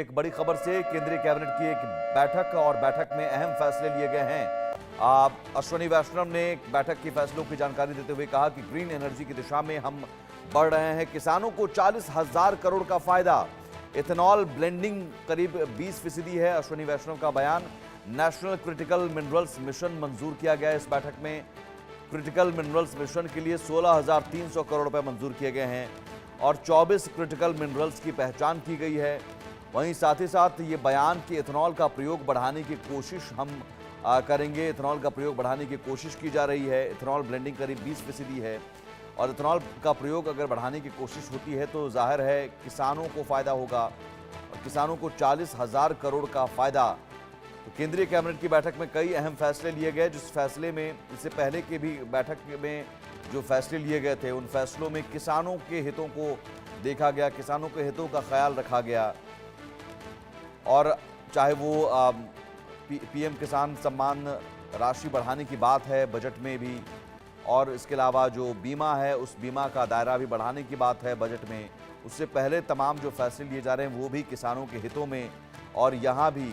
एक बड़ी खबर से केंद्रीय कैबिनेट की एक बैठक में अहम फैसले लिए गए हैं। अश्विनी वैष्णव ने बैठक के फैसलों की जानकारी देते हुए कहा कि ग्रीन एनर्जी की दिशा में हम बढ़ रहे हैं। किसानों को 40,000 करोड़ का फायदा। इथेनॉल ब्लेंडिंग करीब 20% है। अश्विनी वैष्णव का बयान। नेशनल क्रिटिकल मिनरल्स मिशन मंजूर किया गया। इस बैठक में क्रिटिकल मिनरल्स मिशन के लिए 16,300 करोड़ रुपए मंजूर किए गए हैं और 24 क्रिटिकल मिनरल्स की पहचान की गई है। वहीं साथ ही साथ ये बयान कि इथेनॉल का प्रयोग बढ़ाने की कोशिश हम करेंगे। इथेनॉल का प्रयोग बढ़ाने की कोशिश की जा रही है। इथेनॉल ब्लेंडिंग करीब 20% है और इथेनॉल का प्रयोग अगर बढ़ाने की कोशिश होती है तो जाहिर है किसानों को फायदा होगा और किसानों को 40,000 करोड़ का फायदा। तो केंद्रीय कैबिनेट की बैठक में कई अहम फैसले लिए गए, जिस फैसले में इससे पहले के भी बैठक में जो फैसले लिए गए थे उन फैसलों में किसानों के हितों को देखा गया, किसानों के हितों का ख्याल रखा गया। और चाहे वो पीएम किसान सम्मान राशि बढ़ाने की बात है बजट में भी, और इसके अलावा जो बीमा है उस बीमा का दायरा भी बढ़ाने की बात है बजट में। उससे पहले तमाम जो फैसले लिए जा रहे हैं वो भी किसानों के हितों में। और यहाँ भी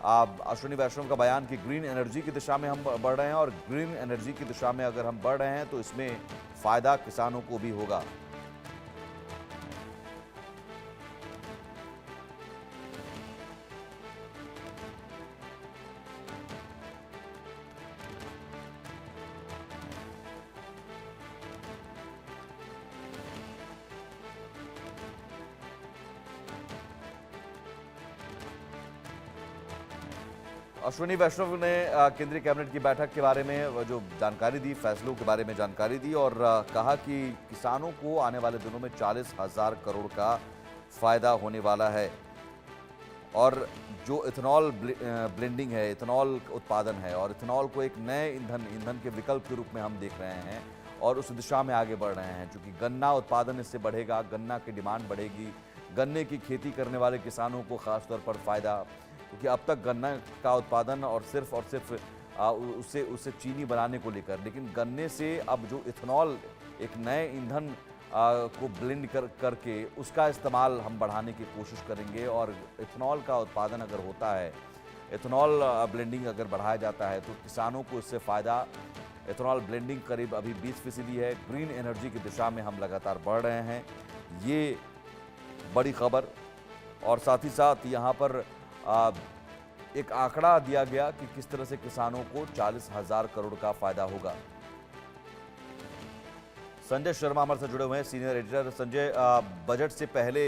अश्विनी वैष्णव का बयान कि ग्रीन एनर्जी की दिशा में हम बढ़ रहे हैं और ग्रीन एनर्जी की दिशा में अगर हम बढ़ रहे हैं तो इसमें फ़ायदा किसानों को भी होगा। अश्विनी वैष्णव ने केंद्रीय कैबिनेट की बैठक के बारे में जो जानकारी दी, फैसलों के बारे में जानकारी दी और कहा कि किसानों को आने वाले दिनों में 40,000 करोड़ का फायदा होने वाला है। और जो इथेनॉल ब्लेंडिंग है, इथेनॉल उत्पादन है और इथेनॉल को एक नए ईंधन के विकल्प के रूप में हम देख रहे हैं और उस दिशा में आगे बढ़ रहे हैं। चूँकि गन्ना उत्पादन इससे बढ़ेगा, गन्ना की डिमांड बढ़ेगी, गन्ने की खेती करने वाले किसानों को खासतौर पर फायदा, क्योंकि अब तक गन्ना का उत्पादन और सिर्फ उससे चीनी बनाने को लेकर, लेकिन गन्ने से अब जो इथेनॉल एक नए ईंधन को ब्लेंड करके उसका इस्तेमाल हम बढ़ाने की कोशिश करेंगे। और इथेनॉल का उत्पादन अगर होता है, इथेनॉल ब्लेंडिंग अगर बढ़ाया जाता है तो किसानों को इससे फ़ायदा। इथेनॉल ब्लेंडिंग करीब अभी 20% है। ग्रीन एनर्जी की दिशा में हम लगातार बढ़ रहे हैं, ये बड़ी खबर। और साथ ही साथ यहाँ पर एक आंकड़ा दिया गया कि किस तरह से किसानों को 40,000 करोड़ का फायदा होगा। संजय शर्मा हमारे साथ जुड़े हुए हैं, सीनियर एडिटर। संजय, बजट से पहले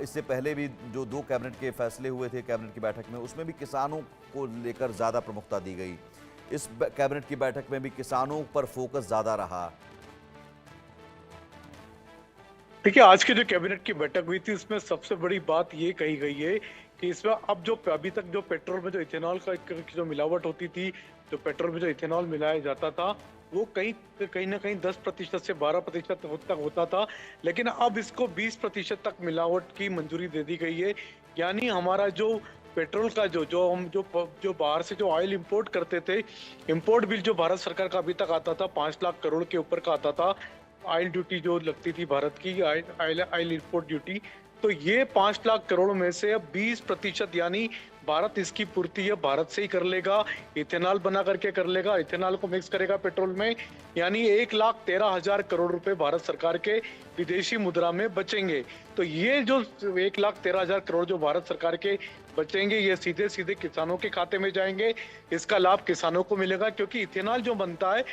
इससे पहले भी जो 2 कैबिनेट के फैसले हुए थे कैबिनेट की बैठक में, उसमें भी किसानों को लेकर ज्यादा प्रमुखता दी गई। इस कैबिनेट की बैठक में भी किसानों पर फोकस ज्यादा रहा। देखिए, आज की जो कैबिनेट की बैठक हुई थी उसमें सबसे बड़ी बात ये कही गई है कि इसमें अब जो अभी तक जो पेट्रोल में जो इथेनॉल का जो मिलावट होती थी, जो पेट्रोल में जो इथेनॉल मिलाया जाता था वो कहीं ना कहीं 10% से 12% तक होता था, लेकिन अब इसको 20% तक मिलावट की मंजूरी दे दी गई है। यानी हमारा जो पेट्रोल का जो बाहर से जो ऑयल इंपोर्ट करते थे, इंपोर्ट बिल जो भारत सरकार का अभी तक आता था 5 लाख करोड़ के ऊपर का आता था। ऑयल ड्यूटी जो लगती थी भारत की, ऑयल इंपोर्ट ड्यूटी, तो ये 5 लाख करोड़ में से अब 20% यानी भारत इसकी पूर्ति अब भारत से ही कर लेगा। इथेनॉल बना करके कर लेगा, इथेनॉल को मिक्स करेगा पेट्रोल में, यानी 1,13,000 करोड़ रुपए भारत सरकार के विदेशी मुद्रा में बचेंगे। तो ये जो 1,13,000 करोड़ जो भारत सरकार के बचेंगे, ये सीधे सीधे किसानों के खाते में जाएंगे। इसका लाभ किसानों को मिलेगा, क्योंकि इथेनॉल जो बनता है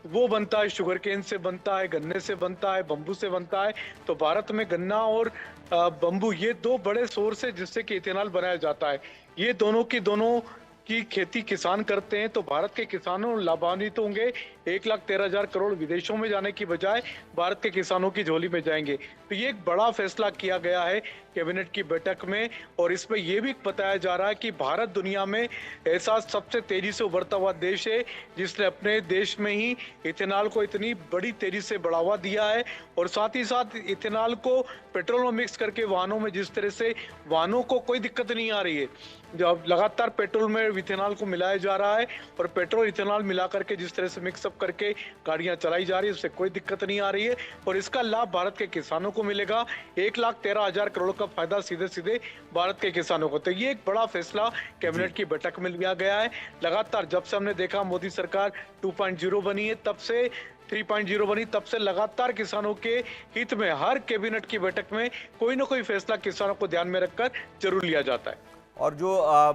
वो बनता है शुगर केन से बनता है, गन्ने से बनता है, बम्बू से बनता है। तो भारत में गन्ना और बम्बू ये 2 बड़े सोर्स है जिससे कि इथेनॉल बनाया जाता है। ये दोनों की खेती किसान करते हैं, तो भारत के किसानों लाभान्वित होंगे। 1,13,000 करोड़ विदेशों में जाने की बजाय भारत के किसानों की झोली में जाएंगे। तो ये एक बड़ा फैसला किया गया है कैबिनेट की बैठक में। और इसमें यह भी बताया जा रहा है कि भारत दुनिया में ऐसा सबसे तेजी से उभरता हुआ देश है जिसने अपने देश में ही इथेनॉल को इतनी बड़ी तेजी से बढ़ावा दिया है। और साथ ही साथ इथेनॉल को पेट्रोल में मिक्स करके वाहनों में, जिस तरह से वाहनों को कोई दिक्कत नहीं आ रही है, जब लगातार पेट्रोल में इथेनॉल को मिलाया जा रहा है और पेट्रोल इथेनॉल मिला करके जिस तरह से मिक्सअप बैकअप करके गाड़ियां चलाई जा रही है, उससे कोई दिक्कत नहीं आ रही है और इसका लाभ भारत के किसानों को मिलेगा। 1,13,000 करोड़ का फायदा सीधे सीधे भारत के किसानों को। तो ये एक बड़ा फैसला कैबिनेट की बैठक में लिया गया है। लगातार जब से हमने देखा मोदी सरकार 2.0 बनी है, तब से 3.0 बनी, तब से लगातार किसानों के हित में हर कैबिनेट की बैठक में कोई ना कोई फैसला किसानों को ध्यान में रखकर जरूर लिया जाता है। और जो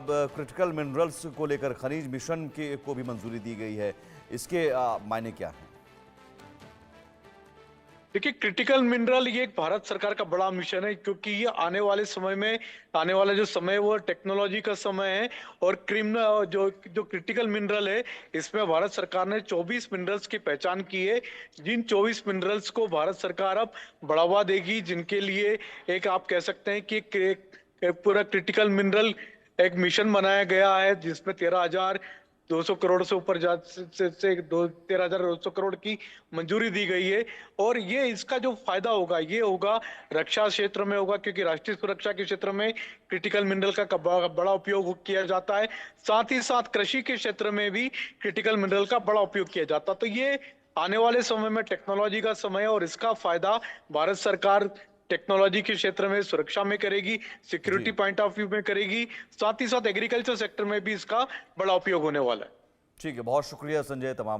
क्रिटिकल मिनरल्स को लेकर खनिज मिशन के को भी मंजूरी दी गई है, इसके मायने क्या हैं? देखिए, क्रिटिकल मिनरल ये एक भारत सरकार का बड़ा मिशन है, क्योंकि ये आने वाले समय में, आने वाला जो समय है वो टेक्नोलॉजी का समय है और क्रिमिनल जो जो क्रिटिकल मिनरल है, इसमें भारत सरकार ने 24 मिनरल्स की पहचान की है। जिन 24 मिनरल्स को भारत सरकार अब बढ़ावा देगी, जिनके लिए एक आप कह सकते हैं कि एक पूरा क्रिटिकल मिनरल एक मिशन बनाया गया है, जिसमें 13,200 करोड़ से ऊपर से 13,200 करोड़ की मंजूरी दी गई है। और ये इसका जो फायदा होगा ये होगा रक्षा क्षेत्र में होगा, क्योंकि राष्ट्रीय सुरक्षा के क्षेत्र में क्रिटिकल मिनरल का बड़ा उपयोग किया जाता है। साथ ही साथ कृषि के क्षेत्र में भी क्रिटिकल मिनरल का बड़ा उपयोग किया जाता है। तो ये आने वाले समय में टेक्नोलॉजी का समय है और इसका फायदा भारत सरकार टेक्नोलॉजी के क्षेत्र में, सुरक्षा में करेगी, सिक्योरिटी जी, पॉइंट ऑफ व्यू में करेगी। साथ ही साथ एग्रीकल्चर सेक्टर में भी इसका बड़ा उपयोग होने वाला है। ठीक है, बहुत शुक्रिया संजय तमाम